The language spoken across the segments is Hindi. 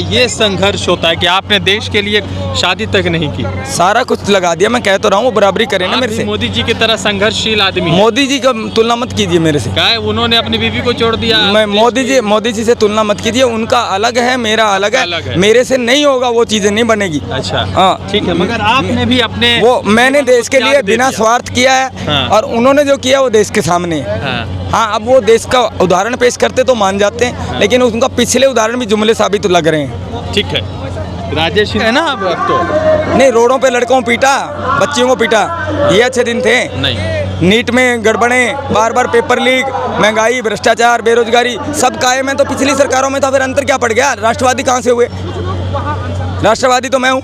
ये संघर्ष होता है कि आपने देश के लिए शादी तक नहीं की। सारा कुछ लगा दिया, मैं कह तो रहा हूँ, वो बराबरी करे ना मेरे से। मोदी जी की तरह संघर्षशील आदमी है। मोदी जी का तुलना मत कीजिए मेरे से। क्या है, उन्होंने अपनी बीवी को छोड़ दिया। मैं मोदी जी से तुलना मत कीजिए, उनका अलग है, मेरा अलग है। मेरे से नहीं होगा, वो चीजें नहीं बनेगी। अच्छा हाँ ठीक है, मगर आपने भी अपने मैंने देश के लिए बिना स्वार्थ किया है। हाँ। और उन्होंने जो किया वो देश के सामने है। हाँ, अब वो देश का उदाहरण पेश करते तो मान जाते हैं, लेकिन उनका पिछले उदाहरण भी जुमले साबित लग रहे हैं। ठीक है, राजेश है ना। अब तो नहीं, रोडों पे लड़कों को पीटा, बच्चियों को पीटा, ये अच्छे दिन थे? नहीं। नीट में गड़बड़े, बार बार पेपर लीक, महंगाई, भ्रष्टाचार, बेरोजगारी सब कायम है। तो पिछली सरकारों में था, फिर अंतर क्या पड़ गया? राष्ट्रवादी कहाँ से हुए? राष्ट्रवादी तो मैं हूँ,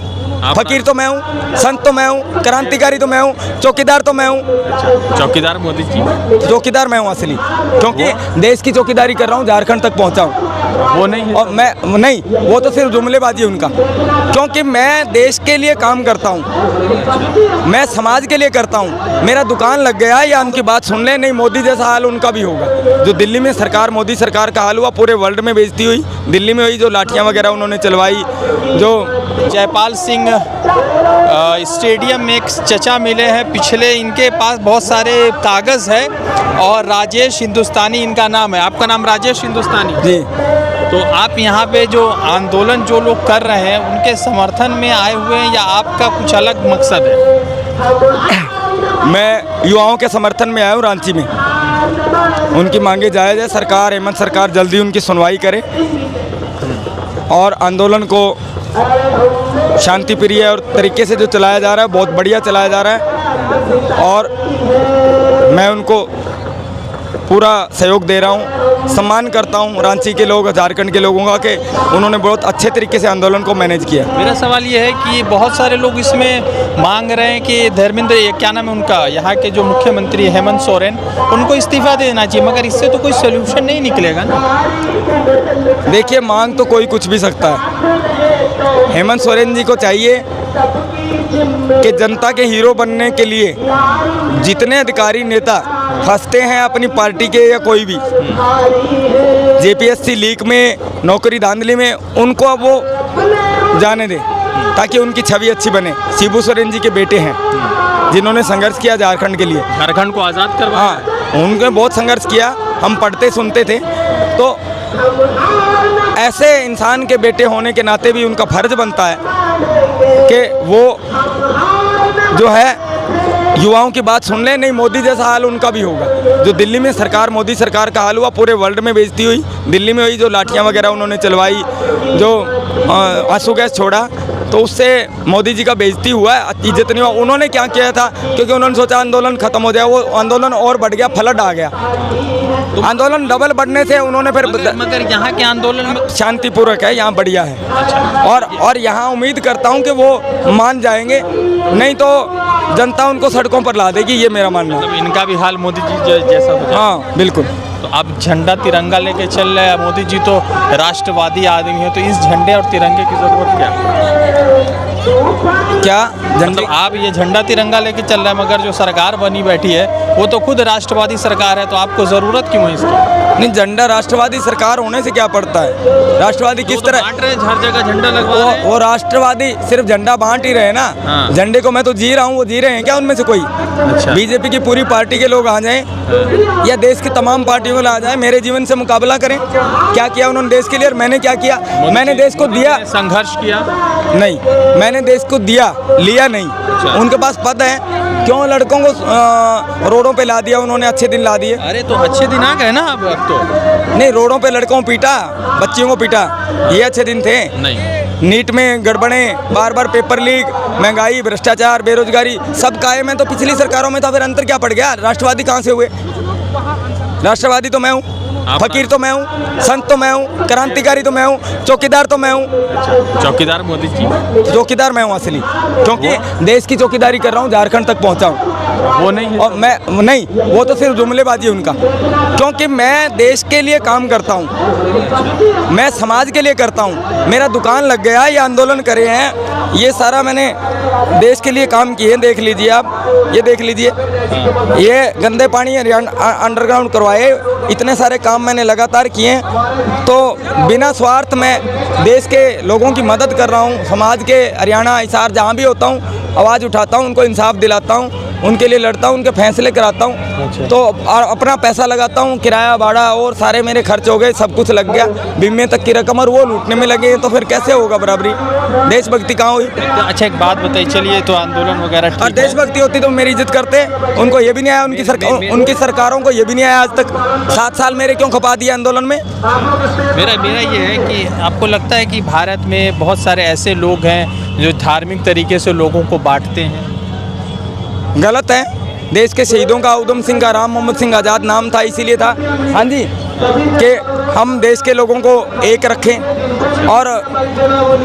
फकीर तो मैं हूँ, संत तो मैं हूँ, क्रांतिकारी तो मैं हूँ, चौकीदार तो मैं हूँ। चौकीदार मोदी जी, चौकीदार मैं हूँ असली, क्योंकि देश की चौकीदारी कर रहा हूँ, झारखंड तक पहुँचा हूँ। वो नहीं है। और मैं नहीं, वो तो सिर्फ जुमलेबाजी है उनका, क्योंकि मैं देश के लिए काम करता हूँ, मैं समाज के लिए करता हूँ। मेरा दुकान लग गया या उनकी बात सुन ले, नहीं मोदी जैसा हाल उनका भी होगा। जो दिल्ली में सरकार, मोदी सरकार का हाल हुआ, पूरे वर्ल्ड में बेइज्जती हुई, दिल्ली में हुई, जो लाठियाँ वगैरह उन्होंने चलवाई। जो जयपाल सिंह स्टेडियम में एक चचा मिले हैं, पिछले इनके पास बहुत सारे कागज़ है और राजेश हिंदुस्तानी इनका नाम है। आपका नाम राजेश हिंदुस्तानी जी। तो आप यहाँ पे जो आंदोलन जो लोग कर रहे हैं उनके समर्थन में आए हुए हैं या आपका कुछ अलग मकसद है? मैं युवाओं के समर्थन में आया हूँ रांची में। उनकी मांगे जायज़ है, सरकार, हेमंत सरकार जल्दी उनकी सुनवाई करे और आंदोलन को शांति प्रिय और तरीके से जो चलाया जा रहा है, बहुत बढ़िया चलाया जा रहा है। और मैं उनको पूरा सहयोग दे रहा हूँ, सम्मान करता हूँ रांची के लोग, झारखंड के लोगों का, कि उन्होंने बहुत अच्छे तरीके से आंदोलन को मैनेज किया। मेरा सवाल ये है कि बहुत सारे लोग इसमें मांग रहे हैं कि धर्मेंद्र, क्या नाम है उनका, यहाँ के जो मुख्यमंत्री हेमंत सोरेन, उनको इस्तीफा देना चाहिए, मगर इससे तो कोई सोल्यूशन नहीं निकलेगा ना। देखिए, मांग तो कोई कुछ भी सकता है। हेमंत सोरेन जी को चाहिए कि जनता के हीरो बनने के लिए जितने अधिकारी नेता फंसते हैं अपनी पार्टी के या कोई भी जेपीएससी लीक में, नौकरी धांधली में, उनको अब वो जाने दे ताकि उनकी छवि अच्छी बने। शिबू सोरेन जी के बेटे हैं जिन्होंने संघर्ष किया झारखंड के लिए, झारखंड को आज़ाद करवा। हाँ, उन्होंने बहुत संघर्ष किया, हम पढ़ते सुनते थे। तो ऐसे इंसान के बेटे होने के नाते भी उनका फर्ज बनता है कि वो जो है युवाओं की बात सुन ले, नहीं मोदी जैसा हाल उनका भी होगा। जो दिल्ली में सरकार, मोदी सरकार का हाल हुआ, पूरे वर्ल्ड में बेइज्जती हुई, दिल्ली में हुई, जो लाठियाँ वगैरह उन्होंने चलवाई, जो आंसू गैस छोड़ा, तो उससे मोदी जी का बेइज्जती हुआ, इज्जत नहीं हुआ। उन्होंने क्या किया था, क्योंकि उन्होंने सोचा आंदोलन खत्म हो जाए, वो आंदोलन और बढ़ गया, फ्लड आ गया। तो आंदोलन डबल बढ़ने से उन्होंने फिर मगर यहाँ के आंदोलन शांतिपूर्वक है, यहाँ बढ़िया है। और यहाँ उम्मीद करता हूँ कि वो मान जाएंगे, नहीं तो जनता उनको सड़कों पर ला देगी, ये मेरा मानना है। मतलब इनका भी हाल मोदी जी जैसा हो जाए। हाँ बिल्कुल। तो अब झंडा तिरंगा लेके चल रहे हैं, मोदी जी तो राष्ट्रवादी आदमी है, तो इस झंडे और तिरंगे की जरूरत क्या झंडे? आप ये झंडा तिरंगा लेके चल रहे हैं, मगर जो सरकार बनी बैठी है वो तो खुद राष्ट्रवादी सरकार है, तो आपको जरूरत क्यों है इसकी? नहीं, झंडा राष्ट्रवादी सरकार होने से क्या पड़ता है? राष्ट्रवादी किस तरह बांट रहे हैं, हर जगह झंडा लगवा रहे हैं। वो राष्ट्रवादी सिर्फ झंडा बांट ही रहे ना। हाँ। झंडे को मैं तो जी रहा हूँ, वो जी रहे हैं क्या उनमें से कोई? अच्छा। बीजेपी की पूरी पार्टी के लोग आ जाएं या देश की तमाम पार्टियों को आ जाएं, मेरे जीवन से मुकाबला करें। क्या किया उन्होंने देश के लिए और मैंने क्या किया? मैंने देश को दिया, संघर्ष किया नहीं, मैंने देश को दिया, लिया नहीं। उनके पास पद है, क्यों लड़कों को रोडों पे ला दिया उन्होंने, अच्छे दिन ला दिए। अरे तो अच्छे दिन आ गए ना अब तो। नहीं, रोडों पे लड़कों को पीटा, बच्चियों को पीटा, ये अच्छे दिन थे? नहीं। नीट में गड़बड़े, बार बार पेपर लीक, महंगाई, भ्रष्टाचार, बेरोजगारी सब कायम है। तो पिछली सरकारों में था, फिर अंतर क्या पड़ गया? राष्ट्रवादी कहाँ से हुए? राष्ट्रवादी तो मैं हूँ, फकीर तो मैं हूँ, संत तो मैं हूँ, क्रांतिकारी तो मैं हूँ, चौकीदार तो मैं हूँ। चौकीदार मोदी जी, चौकीदार मैं हूँ असली, क्योंकि देश की चौकीदारी कर रहा हूँ, झारखंड तक पहुँचा हूँ। वो नहीं है। और मैं नहीं, वो तो सिर्फ जुमलेबाजी है उनका, क्योंकि मैं देश के लिए काम करता हूँ, मैं समाज के लिए करता हूँ। मेरा दुकान लग गया, ये आंदोलन करे हैं, ये सारा मैंने देश के लिए काम किए हैं। देख लीजिए आप, ये देख लीजिए, ये गंदे पानी अंडरग्राउंड करवाए, इतने सारे काम मैंने लगातार किए हैं। तो बिना स्वार्थ में देश के लोगों की मदद कर रहा हूँ। समाज के हरियाणा, हिसार जहाँ भी होता हूँ आवाज़ उठाता हूँ, उनको इंसाफ दिलाता हूँ, उनके लिए लड़ता हूँ, उनके फैसले कराता हूँ। अच्छा। तो अपना पैसा लगाता हूँ, किराया भाड़ा और सारे मेरे खर्च हो गए, सब कुछ लग गया, बीमे तक की रकम, और वो लूटने में लगे, तो फिर कैसे होगा बराबरी? देशभक्ति कहाँ हुई? तो अच्छा एक बात बताइए, चलिए तो आंदोलन वगैरह ठीक और है। देशभक्ति होती तो मेरी इज्जत करते। उनको ये भी नहीं आया, उनकी सरकारों को ये भी नहीं आया आज तक। 7 साल मेरे क्यों खपा दिए आंदोलन में? मेरा ये है कि आपको लगता है कि भारत में बहुत सारे ऐसे लोग हैं जो धार्मिक तरीके से लोगों को बांटते हैं? गलत है। देश के शहीदों का उधम सिंह का राम मोहम्मद सिंह आज़ाद नाम था, इसीलिए था, हाँ जी, कि हम देश के लोगों को एक रखें। और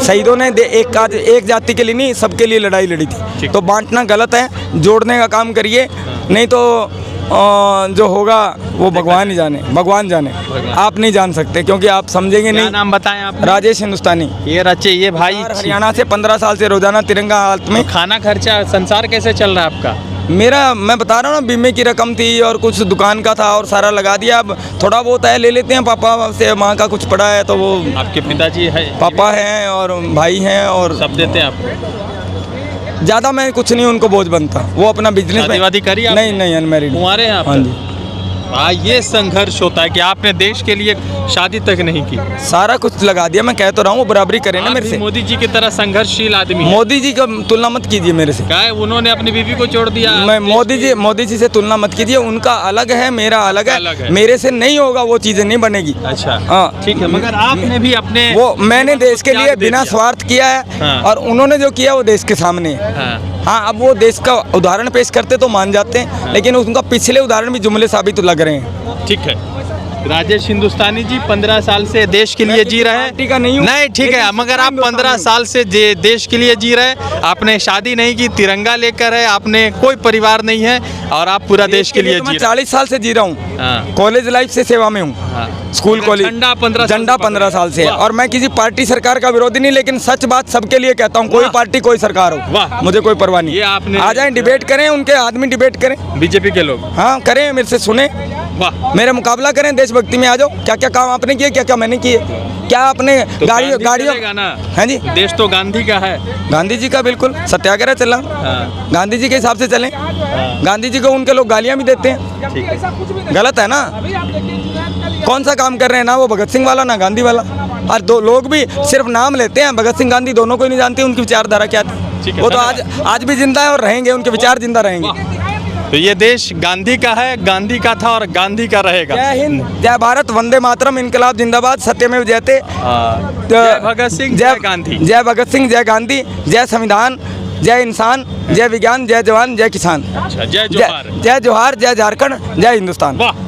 शहीदों ने एक जाति के लिए नहीं, सबके लिए लड़ाई लड़ी थी। तो बांटना गलत है, जोड़ने का काम करिए, नहीं तो जो होगा वो भगवान ही जाने, भगवान जाने। आप नहीं जान सकते, क्योंकि आप समझेंगे नहीं। नाम बताएं आप? राजेश हिंदुस्तानी। ये भाई हरियाणा से 15 साल से रोजाना तिरंगा हालत में। खाना खर्चा संसार कैसे चल रहा है आपका? मेरा, मैं बता रहा हूँ ना, बीमे की रकम थी और कुछ दुकान का था और सारा लगा दिया। अब थोड़ा बहुत है, ले लेते हैं, पापा से माँ का कुछ पड़ा है तो वो। आपके पिताजी है? पापा हैं और भाई हैं, और सब देते हैं आपको? ज़्यादा मैं कुछ नहीं उनको बोझ बनता, वो अपना बिजनेस में। शादी करी आपने? नहीं, अनमैरिड। कुंवारे हैं आप? हाँ जी। हाँ, ये संघर्ष होता है कि आपने देश के लिए शादी तक नहीं की। सारा कुछ लगा दिया, मैं कह तो रहा हूँ, वो बराबरी करें ना आप मेरे भी से। मोदी जी की तरह संघर्षशील आदमी हैं। मोदी जी का तुलना मत कीजिए मेरे से। क्या है, उन्होंने अपनी बीवी को छोड़ दिया। मैं मोदी जी से तुलना मत कीजिए, उनका अलग है, मेरा अलग है। मेरे से नहीं होगा, वो चीज़ें नहीं बनेगी। अच्छा, हाँ ठीक है, मगर आपने भी अपने वो, मैंने देश के लिए बिना स्वार्थ किया है। हाँ। और उन्होंने जो किया वो देश के सामने है। हाँ, अब वो देश का उदाहरण पेश करते तो मान जाते हैं, लेकिन उनका पिछले उदाहरण भी जुमले साबित लग रहे हैं। ठीक है, राजेश हिंदुस्तानी जी 15 साल से देश के लिए जी रहे हैं। का नहीं हूँ। नहीं, ठीक है, मगर आप 15 साल से देश के लिए जी रहे हैं। आपने शादी नहीं की, तिरंगा लेकर है, आपने कोई परिवार नहीं है, और आप पूरा देश के लिए जी रहे हैं। 40 साल से जी रहा हूँ। हाँ। कॉलेज लाइफ से सेवा में हूँ। स्कूल कॉलेज झंडा 15 साल से है। और मैं किसी पार्टी सरकार का विरोधी नहीं, लेकिन सच बात सबके लिए कहता हूँ, कोई पार्टी कोई सरकार हो, मुझे कोई परवाह नहीं। ये आपने आ जाएं, डिबेट करें, उनके आदमी डिबेट करें, बीजेपी के लोग। हाँ करें, मेरे से सुने, वाह, मेरा मुकाबला करें, देशभक्ति में आ जाओ। क्या क्या काम आपने किए, क्या क्या मैंने किए, क्या आपने तो गाड़ियों ना? हाँ जी, देश तो गांधी का है। गांधी जी का बिल्कुल सत्याग्रह चला। हाँ। गांधी जी के हिसाब से चलें। गांधी जी को उनके लोग गालियां भी देते हैं, ठीक है। गलत है ना? कौन सा काम कर रहे हैं ना वो भगत सिंह वाला ना गांधी वाला। और दो लोग भी सिर्फ नाम लेते हैं, भगत सिंह गांधी दोनों को ही नहीं जानते उनकी विचारधारा क्या थी। वो तो आज भी जिंदा है और रहेंगे, उनके विचार जिंदा रहेंगे। तो ये देश गांधी का है, गांधी का था और गांधी का रहेगा। जय हिंद, जय भारत, वंदे मातरम, इनकलाब जिंदाबाद, सत्यमेव जयते। जय भगत सिंह, जय गांधी। जय भगत सिंह, जय गांधी, जय संविधान, जय इंसान, जय विज्ञान, जय जवान, जय किसान। अच्छा, जय जोहार। जय जोहार, जय झारखंड, जय हिंदुस्तान। वाह।